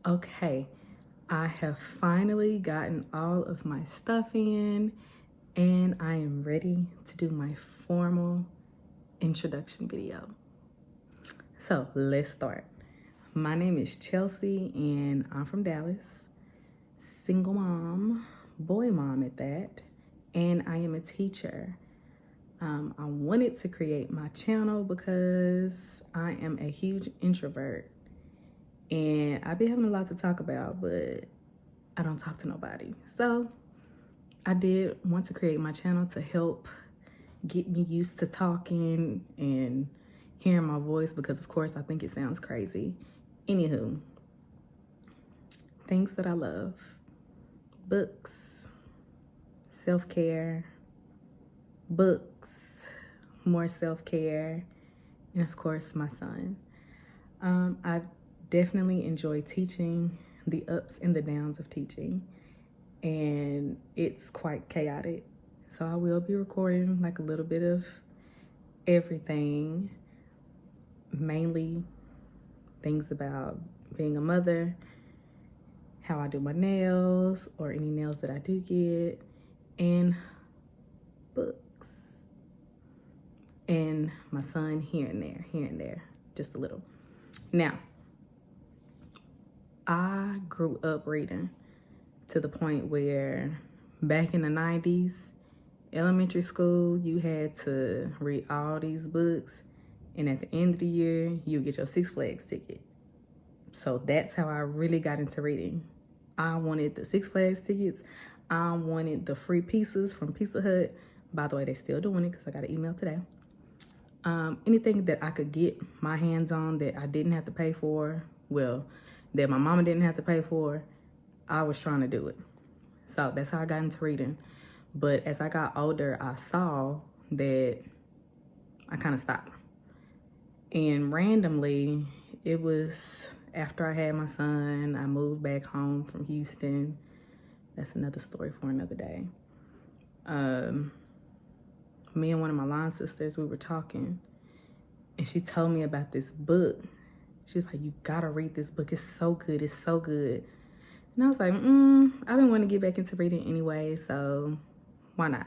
Okay, I have finally gotten all of my stuff in and I am ready to do my formal introduction video. So let's start. My name is Chelsea and I'm from Dallas. Single mom, boy mom at that, and I am a teacher. I wanted to create my channel because I am a huge introvert and I be having a lot to talk about, but I don't talk to nobody. So I did want to create my channel to help get me used to talking and hearing my voice because, of course, I think it sounds crazy. Anywho, things that I love: books, self-care, books, more self-care, and of course, my son. I definitely enjoy teaching, the ups and the downs of teaching, and it's quite chaotic. So I will be recording like a little bit of everything, mainly things about being a mother, how I do my nails or any nails that I do get, and books, and my son here and there, just a little. Now, I grew up reading to the point where back in the 90s, elementary school, you had to read all these books, and at the end of the year, you get your Six Flags ticket. So that's how I really got into reading. I wanted the Six Flags tickets. I wanted the free pizzas from Pizza Hut. By the way, they're still doing it because I got an email today. Anything that I could get my hands on that I didn't have to pay for, well, that my mama didn't have to pay for, I was trying to do it. So that's how I got into reading. But as I got older, I saw that I kind of stopped. And randomly, it was after I had my son, I moved back home from Houston. That's another story for another day. Me and one of my line sisters, we were talking, and she told me about this book. She's like, you gotta read this book. It's so good. It's so good. And I was like, I've been wanting to get back into reading anyway, so why not?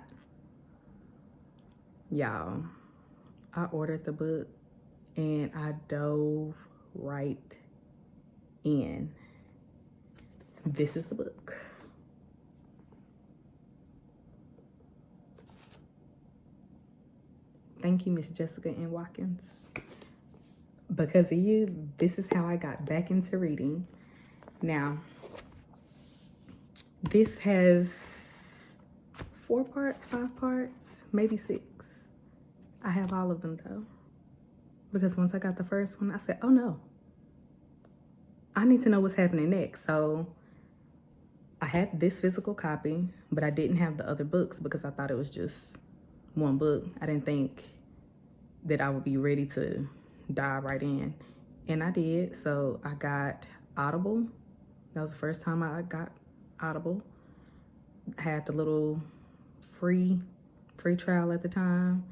Y'all, I ordered the book and I dove right in. This is the book. Thank you, Miss Jessica N. Watkins. Because of you, this is how I got back into reading. Now, this has 4 parts, 5 parts, maybe 6. I have all of them though. Because once I got the first one, I said, oh no, I need to know what's happening next. So I had this physical copy, but I didn't have the other books because I thought it was just one book. I didn't think that I would be ready to dive right in. And I did. So I got Audible. That was the first time I got Audible. I had the little free trial at the time.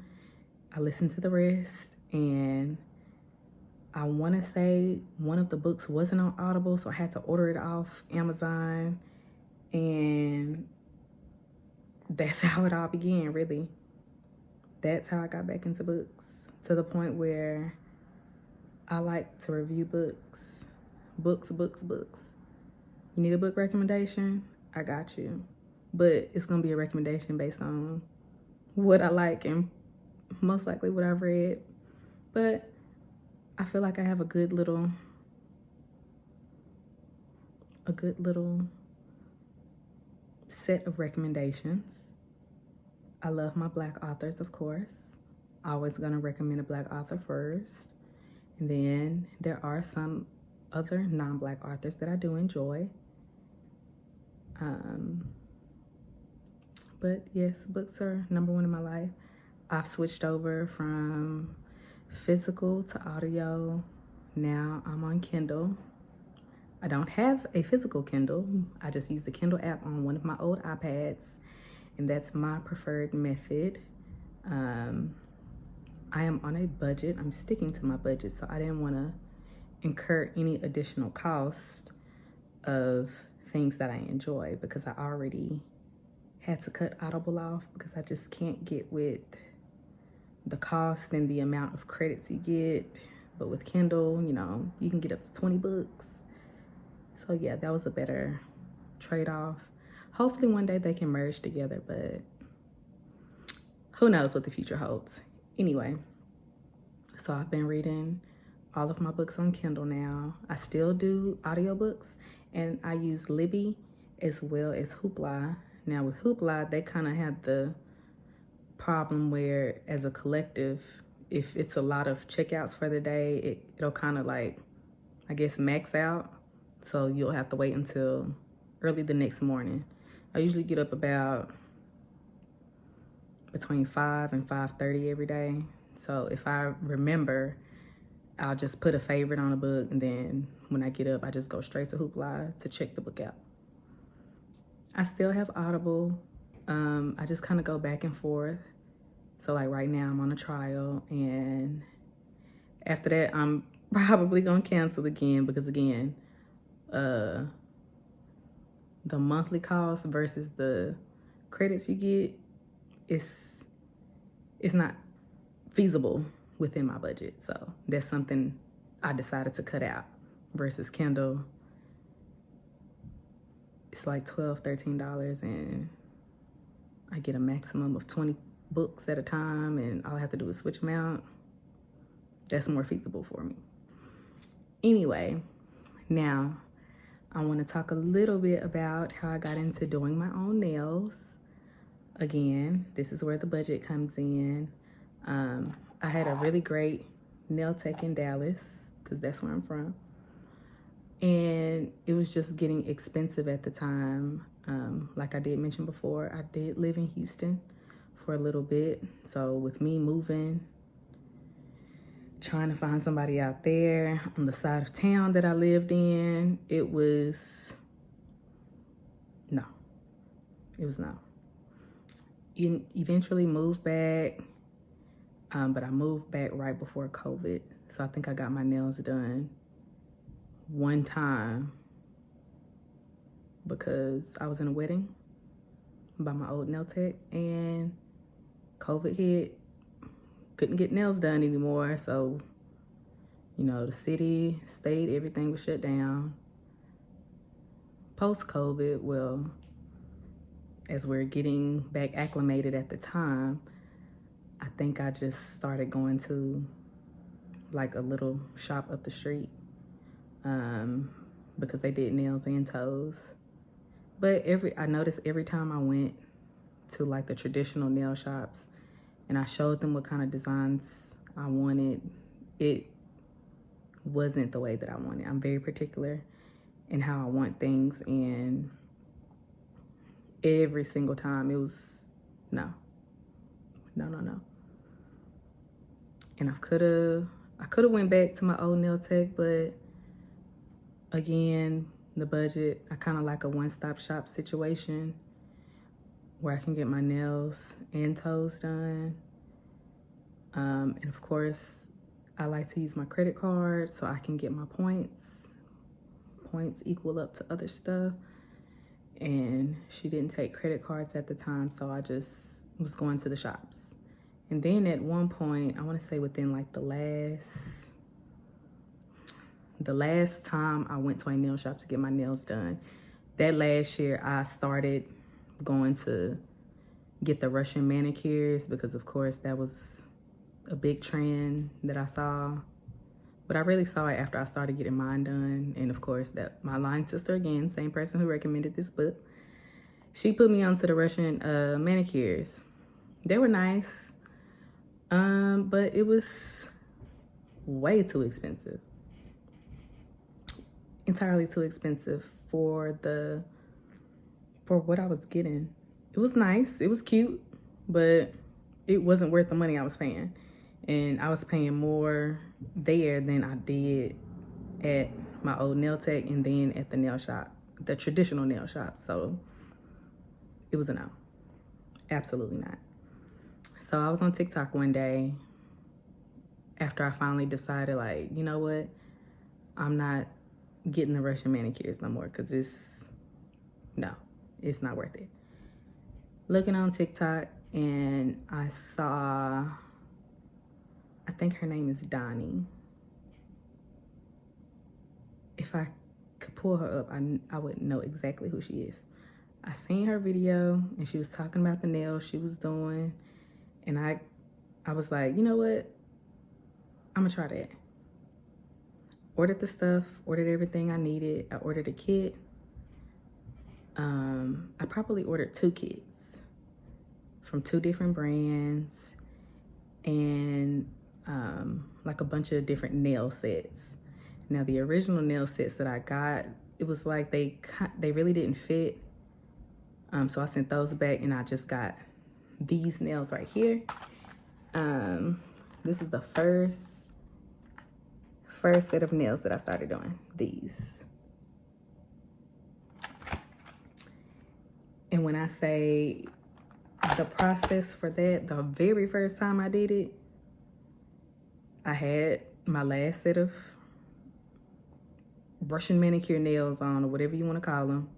I listened to the rest, and I want to say one of the books wasn't on Audible, so I had to order it off Amazon, and that's how it all began, really. That's how I got back into books, to the point where I like to review books. Books. You need a book recommendation? I got you. But it's going to be a recommendation based on what I like and most likely what I've read. But I feel like I have a good little set of recommendations. I love my Black authors, of course. Always gonna recommend a Black author first. And then there are some other non-Black authors that I do enjoy. But yes, books are number one in my life. I've switched over from physical to audio. Now I'm on Kindle. I don't have a physical Kindle. I just use the Kindle app on one of my old iPads, and that's my preferred method. I am on a budget. I'm sticking to my budget, so I didn't want to incur any additional cost of things that I enjoy, because I already had to cut Audible off because I just can't get with the cost and the amount of credits you get. But with Kindle, you know, you can get up to 20 books. So yeah, that was a better trade-off. Hopefully one day they can merge together, but who knows what the future holds. Anyway, so I've been reading all of my books on Kindle now. I still do audiobooks, and I use Libby as well as Hoopla. Now with Hoopla, they kind of have the problem where, as a collective, if it's a lot of checkouts for the day, it'll kind of like, I guess, max out. So you'll have to wait until early the next morning. I usually get up about between 5 and 5:30 every day. So if I remember, I'll just put a favorite on a book, and then when I get up, I just go straight to Hoopla to check the book out. I still have Audible. I just kind of go back and forth. So like right now I'm on a trial, and after that I'm probably gonna cancel again, because again, the monthly cost versus the credits you get is not feasible within my budget. So that's something I decided to cut out. Versus Kindle, it's like $12, $13, and I get a maximum of 20 books at a time, and all I have to do is switch them out. That's more feasible for me. Anyway, now I want to talk a little bit about how I got into doing my own nails. Again, this is where the budget comes in. I had a really great nail tech in Dallas, because that's where I'm from. And it was just getting expensive at the time. Like I did mention before, I did live in Houston for a little bit. So with me moving, trying to find somebody out there on the side of town that I lived in, it was no. Eventually moved back, but I moved back right before COVID. So I think I got my nails done one time because I was in a wedding by my old nail tech, and COVID hit. Couldn't get nails done anymore. So, you know, the city, state, everything was shut down. Post-COVID, well, as we're getting back acclimated at the time, I think I just started going to like a little shop up the street, because they did nails and toes. But I noticed every time I went to like the traditional nail shops and I showed them what kind of designs I wanted, it wasn't the way that I wanted. I'm very particular in how I want things, and every single time it was no. And I could have went back to my old nail tech, but again, the budget, I kind of like a one-stop shop situation where I can get my nails and toes done. And of course, I like to use my credit card so I can get my points. Points equal up to other stuff. And she didn't take credit cards at the time, so I just was going to the shops. And then at one point, I want to say within like the last time I went to a nail shop to get my nails done, that last year I started going to get the Russian manicures, because of course that was a big trend that I saw. But I really saw it after I started getting mine done. And of course, that my line sister, again, same person who recommended this book, she put me onto the Russian manicures. They were nice, but it was way too expensive. Entirely too expensive for what I was getting. It was nice, it was cute, but it wasn't worth the money I was paying. And I was paying more there than I did at my old nail tech and then at the nail shop, the traditional nail shop. So it was a no. Absolutely not. So I was on TikTok one day after I finally decided, like, you know what? I'm not getting the Russian manicures no more because it's not worth it. Looking on TikTok and I saw, I think her name is Donnie. If I could pull her up, I would know exactly who she is. I seen her video and she was talking about the nails she was doing. And I was like, you know what? I'm gonna try that. Ordered the stuff, ordered everything I needed. I ordered a kit. I probably ordered 2 kits from 2 different brands and like a bunch of different nail sets. Now the original nail sets that I got, it was like they really didn't fit. So I sent those back and I just got these nails right here. This is the first set of nails that I started doing, these. And when I say the process for that, the very first time I did it, I had my last set of Russian manicure nails on, or whatever you want to call them.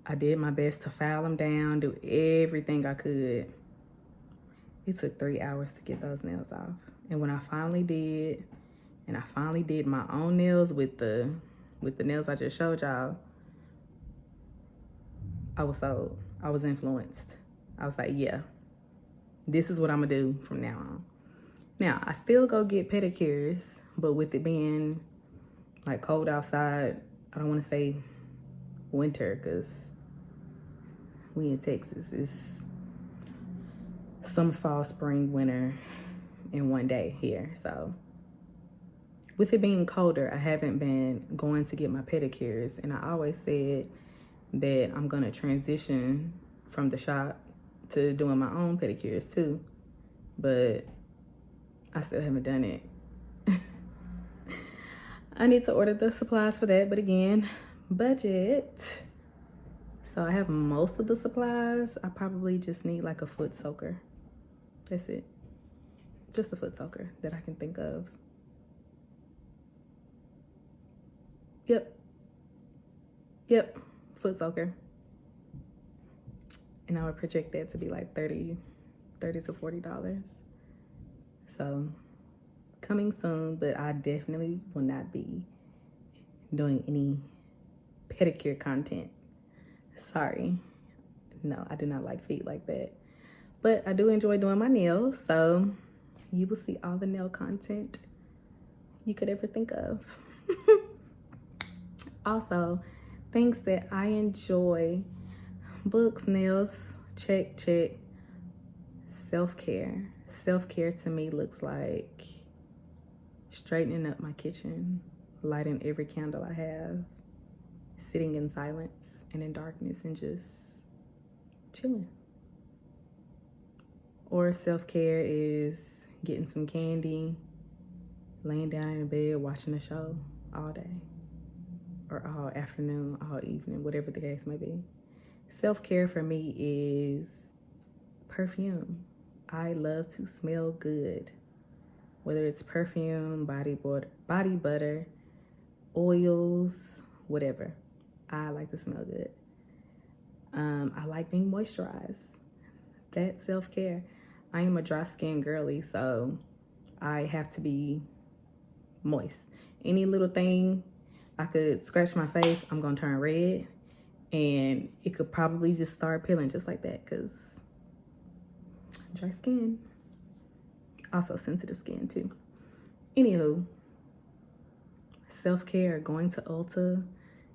I did my best to file them down, do everything I could. It took 3 hours to get those nails off. And when I finally did, and I finally did my own nails with the nails I just showed y'all, I was sold. I was influenced. I was like, yeah, this is what I'm gonna do from now on. Now, I still go get pedicures, but with it being like cold outside, I don't want to say winter because we in Texas. It's summer, fall, spring, winter in one day here. So with it being colder, I haven't been going to get my pedicures. And I always said that I'm going to transition from the shop to doing my own pedicures too. But I still haven't done it. I need to order the supplies for that. But again, budget. So I have most of the supplies. I probably just need like a foot soaker. That's it. Just a foot soaker that I can think of. Yep, foot soaker. And I would project that to be like $30 to $40. So coming soon, but I definitely will not be doing any pedicure content. Sorry. No, I do not like feet like that. But I do enjoy doing my nails, so you will see all the nail content you could ever think of. Also, things that I enjoy: books, nails, check. Self-care. Self-care to me looks like straightening up my kitchen, lighting every candle I have, sitting in silence and in darkness and just chilling. Or self-care is getting some candy, laying down in the bed, watching a show all day, or all afternoon, all evening, whatever the case may be. Self-care for me is perfume. I love to smell good, whether it's perfume, body butter, oils, whatever. I like to smell good. I like being moisturized. That's self-care. I am a dry skin girly, so I have to be moist. Any little thing, I could scratch my face, I'm gonna turn red, and it could probably just start peeling just like that because dry skin. Also sensitive skin too. Anywho, self-care, going to Ulta,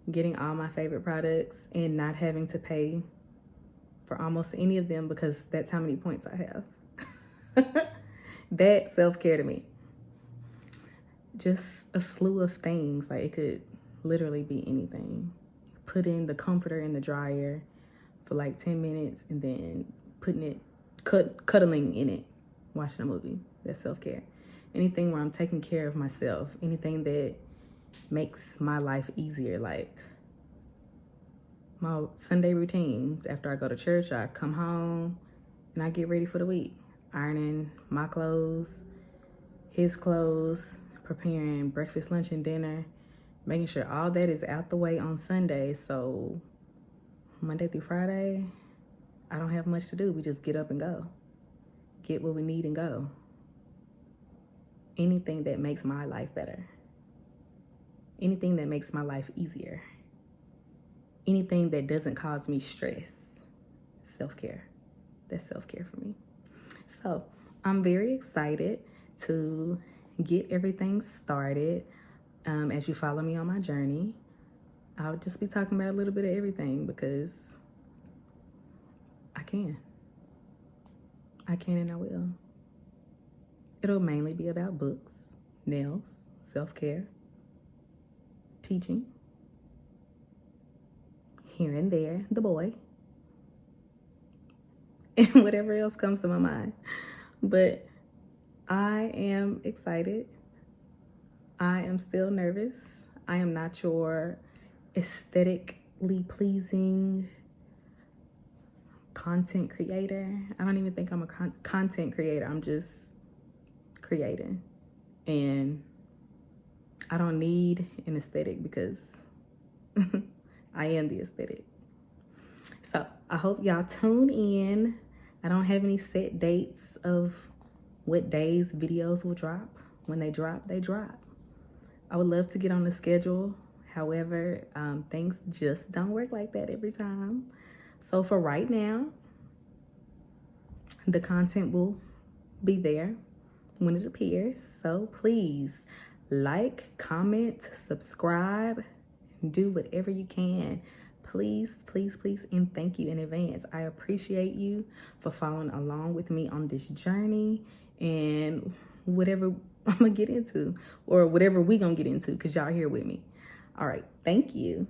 getting all my favorite products and not having to pay for almost any of them because that's how many points I have. That's self-care to me. Just a slew of things. Like, it could literally be anything. Putting the comforter in the dryer for like 10 minutes and then putting it, cuddling in it, watching a movie. That's self-care. Anything where I'm taking care of myself. Anything that makes my life easier. Like my Sunday routines. After I go to church, I come home and I get ready for the week. Ironing my clothes, his clothes, preparing breakfast, lunch, and dinner, making sure all that is out the way on Sunday. So Monday through Friday, I don't have much to do. We just get up and go. Get what we need and go. Anything that makes my life better. Anything that makes my life easier. Anything that doesn't cause me stress. Self-care. That's self-care for me. So I'm very excited to get everything started. As you follow me on my journey, I'll just be talking about a little bit of everything because I can and I will. It'll mainly be about books, nails, self-care, teaching, here and there, the boy, and whatever else comes to my mind. But I am excited. I am still nervous. I am not your aesthetically pleasing content creator. I don't even think I'm a content creator. I'm just creating. And I don't need an aesthetic because I am the aesthetic. So I hope y'all tune in. I don't have any set dates of what days videos will drop. When they drop, they drop. I would love to get on the schedule. However, things just don't work like that every time. So for right now, the content will be there when it appears. So please like, comment, subscribe, do whatever you can. Please, please, please, and thank you in advance. I appreciate you for following along with me on this journey and whatever I'm gonna get into or whatever we gonna get into because y'all here with me. All right, thank you.